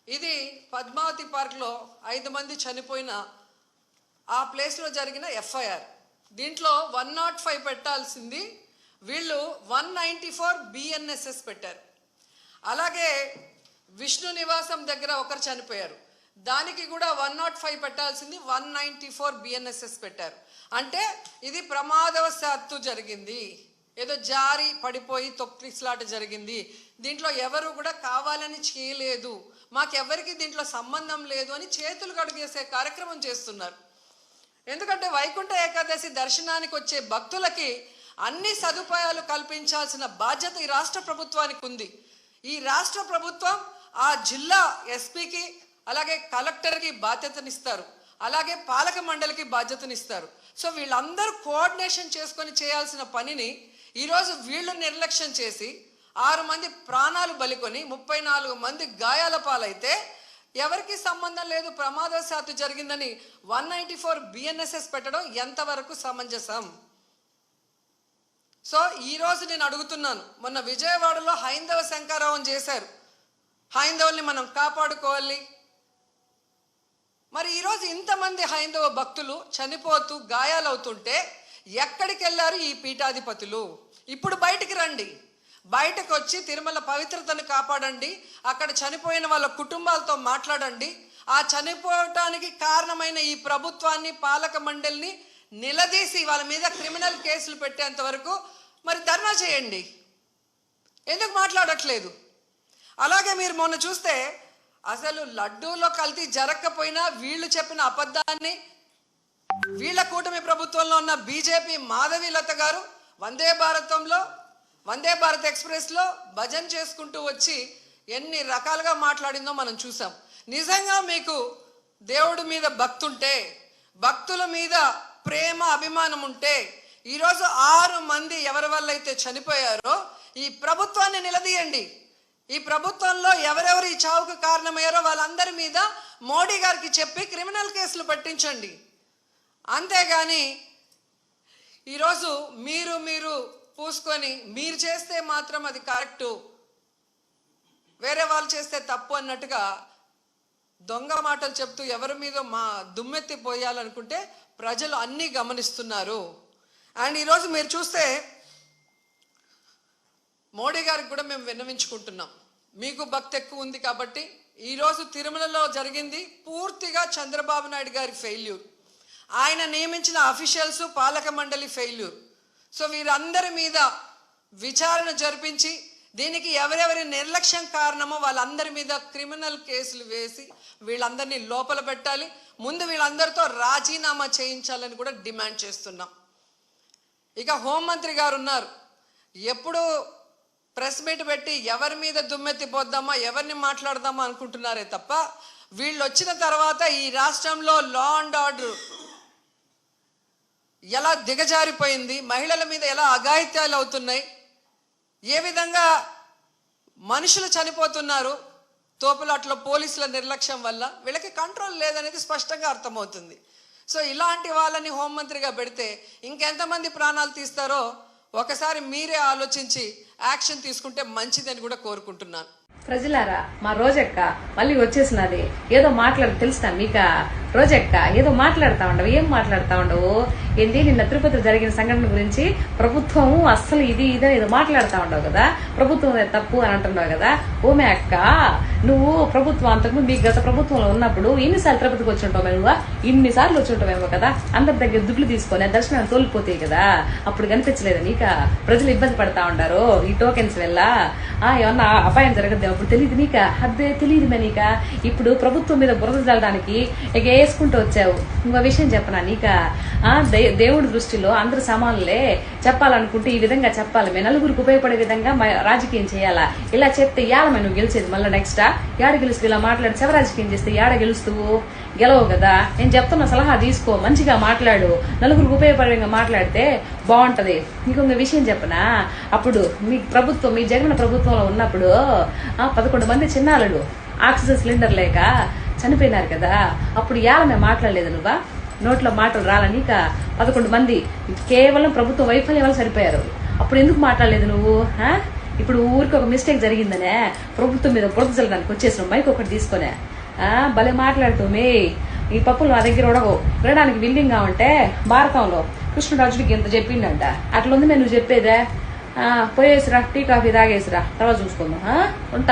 ఇది పద్మావతి పార్క్లో 5 మంది చనిపోయిన ఆ ప్లేస్లో జరిగిన ఎఫ్ఐఆర్. దీంట్లో 105 పెట్టాల్సింది వీళ్ళు 194 BNSS పెట్టారు. అలాగే విష్ణు నివాసం దగ్గర ఒకరు చనిపోయారు, దానికి కూడా 105 పెట్టాల్సింది 194 BNSS పెట్టారు. అంటే ఇది ప్రమాదవశాత్తు జరిగింది, ఏదో జారి పడిపోయి తొక్కిసలాట జరిగింది, దీంట్లో ఎవరు కూడా కావాలని చేయలేదు, మాకెవరికి దీంట్లో సంబంధం లేదు అని చేతులు కడిగేసే కార్యక్రమం చేస్తున్నారు. ఎందుకంటే వైకుంఠ ఏకాదశి దర్శనానికి వచ్చే భక్తులకి అన్ని సదుపాయాలు కల్పించాల్సిన బాధ్యత ఈ రాష్ట్ర ప్రభుత్వానికి ఉంది. ఈ రాష్ట్ర ప్రభుత్వం ఆ జిల్లా ఎస్పీకి అలాగే కలెక్టర్కి బాధ్యతనిస్తారు, అలాగే పాలక మండలికి బాధ్యతనిస్తారు. సో వీళ్ళందరూ కోఆర్డినేషన్ చేసుకొని చేయాల్సిన పనిని ఈరోజు వీళ్ళు నిర్లక్ష్యం చేసి 6 మంది ప్రాణాలు బలికొని 34 మంది గాయాల పాలైతే ఎవరికి సంబంధం లేదు, ప్రమాదవశాత్తు జరిగిందని 194 BNSS పెట్టడం ఎంతవరకు సమంజసం? సో ఈరోజు నేను అడుగుతున్నాను, మొన్న విజయవాడలో హైందవ శంకారావం చేశారు, హైందవుల్ని మనం కాపాడుకోవాలి. మరి ఈరోజు ఇంతమంది హైందవ భక్తులు చనిపోతూ గాయాలవుతుంటే ఎక్కడికి వెళ్ళారు ఈ పీఠాధిపతులు? ఇప్పుడు బయటికి రండి, బయటకు వచ్చి తిరుమల పవిత్రతను కాపాడండి, అక్కడ చనిపోయిన వాళ్ళ కుటుంబాలతో మాట్లాడండి, ఆ చనిపోవటానికి కారణమైన ఈ ప్రభుత్వాన్ని పాలక మండలిని నిలదీసి వాళ్ళ మీద క్రిమినల్ కేసులు పెట్టేంత వరకు మరి ధర్నా చేయండి. ఎందుకు మాట్లాడట్లేదు? అలాగే మీరు మొన్న చూస్తే అసలు లడ్డూలో కల్తీ జరగకపోయినా వీళ్ళు చెప్పిన అబద్ధాన్ని వీళ్ళ కూటమి ప్రభుత్వంలో ఉన్న బీజేపీ మాధవీలత గారు వందే భారత్ ఎక్స్ప్రెస్లో భజన చేసుకుంటూ వచ్చి ఎన్ని రకాలుగా మాట్లాడిందో మనం చూసాం. నిజంగా మీకు దేవుడి మీద భక్తి ఉంటే, భక్తుల మీద ప్రేమ అభిమానం ఉంటే ఈరోజు 6 మంది ఎవరి వల్ల అయితే చనిపోయారో ఈ ప్రభుత్వాన్ని నిలదీయండి. ఈ ప్రభుత్వంలో ఎవరెవరు ఈ చావుకు కారణమయ్యారో వాళ్ళందరి మీద మోడీ గారికి చెప్పి క్రిమినల్ కేసులు పట్టించండి. అంతేగాని ఈరోజు మీరు పూసుకొని మీరు చేస్తే మాత్రం అది కరెక్టు, వేరే వాళ్ళు చేస్తే తప్పు అన్నట్టుగా దొంగ మాటలు చెప్తూ ఎవరి మీద మా దుమ్మెత్తి పోయాలనుకుంటే ప్రజలు అన్నీ గమనిస్తున్నారు. అండ్ ఈరోజు మీరు చూస్తే మోడీ గారికి కూడా మేము విన్నవించుకుంటున్నాం, మీకు భక్తి ఎక్కువ ఉంది కాబట్టి ఈరోజు తిరుమలలో జరిగింది పూర్తిగా చంద్రబాబు నాయుడు గారి ఫెయిల్యూర్, ఆయన నియమించిన అఫీషియల్స్ పాలక మండలి ఫెయిల్యూర్. సో వీరందరి మీద విచారణ జరిపించి దీనికి ఎవరెవరి నిర్లక్ష్యం కారణమో వాళ్ళందరి మీద క్రిమినల్ కేసులు వేసి వీళ్ళందరినీ లోపల పెట్టాలి. ముందు వీళ్ళందరితో రాజీనామా చేయించాలని కూడా డిమాండ్ చేస్తున్నాం. ఇక హోంమంత్రి గారు ఉన్నారు, ఎప్పుడు ప్రెస్ మీట్ పెట్టి ఎవరి మీద దుమ్మెత్తి పోద్దామా, ఎవరిని మాట్లాడదామా అనుకుంటున్నారే తప్ప వీళ్ళు వచ్చిన తర్వాత ఈ రాష్ట్రంలో లా అండ్ ఆర్డర్ ఎలా దిగజారిపోయింది, మహిళల మీద ఎలా అఘాయిత్యాలు అవుతున్నాయి, ఏ విధంగా మనుషులు చనిపోతున్నారు తోపులాట్లో పోలీసుల నిర్లక్ష్యం వల్ల, వీళ్ళకి కంట్రోల్ లేదనేది స్పష్టంగా అర్థమవుతుంది. సో ఇలాంటి వాళ్ళని హోంమంత్రిగా పెడితే ఇంకెంతమంది ప్రాణాలు తీస్తారో ఒకసారి మీరే ఆలోచించి యాక్షన్ తీసుకుంటే మంచిదని కూడా కోరుకుంటున్నాను. ప్రజలారా, మా రోజక్క మళ్ళీ వచ్చేసినది. ఏదో తెలుసా మీక? రోజక్క ఏదో మాట్లాడుతా ఉండవు, ఏం మాట్లాడుతా ఉండవు? ఏంటి నిన్న తిరుపతి జరిగిన సంఘటన గురించి ప్రభుత్వం అస్సలు ఇది ఏదో మాట్లాడుతా ఉండవు కదా, ప్రభుత్వం తప్పు అని అంటున్నావు కదా. ఓమే అక్క, నువ్వు ప్రభుత్వం అంతకుముందు మీ గత ప్రభుత్వంలో ఉన్నప్పుడు ఎన్నిసార్లు తిరుపతికి వచ్చి ఉంటావు? నువ్వు ఇన్నిసార్లు వచ్చి ఉంటావేమో కదా, అందరి దగ్గర దుడ్లు తీసుకొని దర్శనాన్ని తోలిపోతాయి కదా, అప్పుడు కనిపించలేదు నీక? ప్రజలు ఇబ్బంది పడతా ఉంటారు ఈ టోకెన్స్ వల్ల, ఏమన్నా అపాయం జరగద్దు అప్పుడు తెలియదు నీక? అదే తెలియదు నీక? ఇప్పుడు ప్రభుత్వం మీద బురద జల్లడానికి ఇక వేసుకుంటూ వచ్చావు. ఇంకో విషయం చెప్పనా నీక? దేవుడి దృష్టిలో అందరు సమానులే, చెప్పాలనుకుంటే ఈ విధంగా చెప్పాలి, మేము నలుగురికి ఉపయోగపడే విధంగా రాజకీయం చేయాలా. ఇలా చెప్తే ఏడమే నువ్వు గెలిచేది? మళ్ళీ నెక్స్ట్ ఏడ గెలుస్తూ ఇలా మాట్లాడి శవ రాజకీయం చేస్తే ఏడ గెలుస్తువు? గెలవు కదా. నేను చెప్తున్న సలహా తీసుకో, మంచిగా మాట్లాడు, నలుగురికి ఉపయోగపడే మాట్లాడితే బాగుంటది. ఇంకొక విషయం చెప్పనా, అప్పుడు మీ ప్రభుత్వం, మీ జగన్ ప్రభుత్వంలో ఉన్నప్పుడు 11 మంది చిన్నారులు ఆక్సిజన్ సిలిండర్ లేక చనిపోయినారు కదా, అప్పుడు ఏళ్ళ మాట్లాడలేదు నువ్వా? నోట్లో మాటలు రాలనిక 11 మంది కేవలం ప్రభుత్వ వైఫల్యం వల్ల చనిపోయారు, అప్పుడు ఎందుకు మాట్లాడలేదు నువ్వు? ఇప్పుడు ఊరికి ఒక మిస్టేక్ జరిగిందనే ప్రభుత్వం మీద బురద చల్లడానికి వచ్చేసిన మైక్ ఒకటి తీసుకునే భలే మాట్లాడుతూమే. ఈ పప్పులు నా దగ్గర ఉడగవు. వినడానికి విల్లింగ్ గా ఉంటే భారతంలో కృష్ణరాజుడికి ఎంత చెప్పిండంట, అట్లా ఉంది నువ్వు చెప్పేదే. పోయేసిరా, టీ కాఫీ తాగేసిరా, తర్వాత చూసుకుందాం. ఉంటా.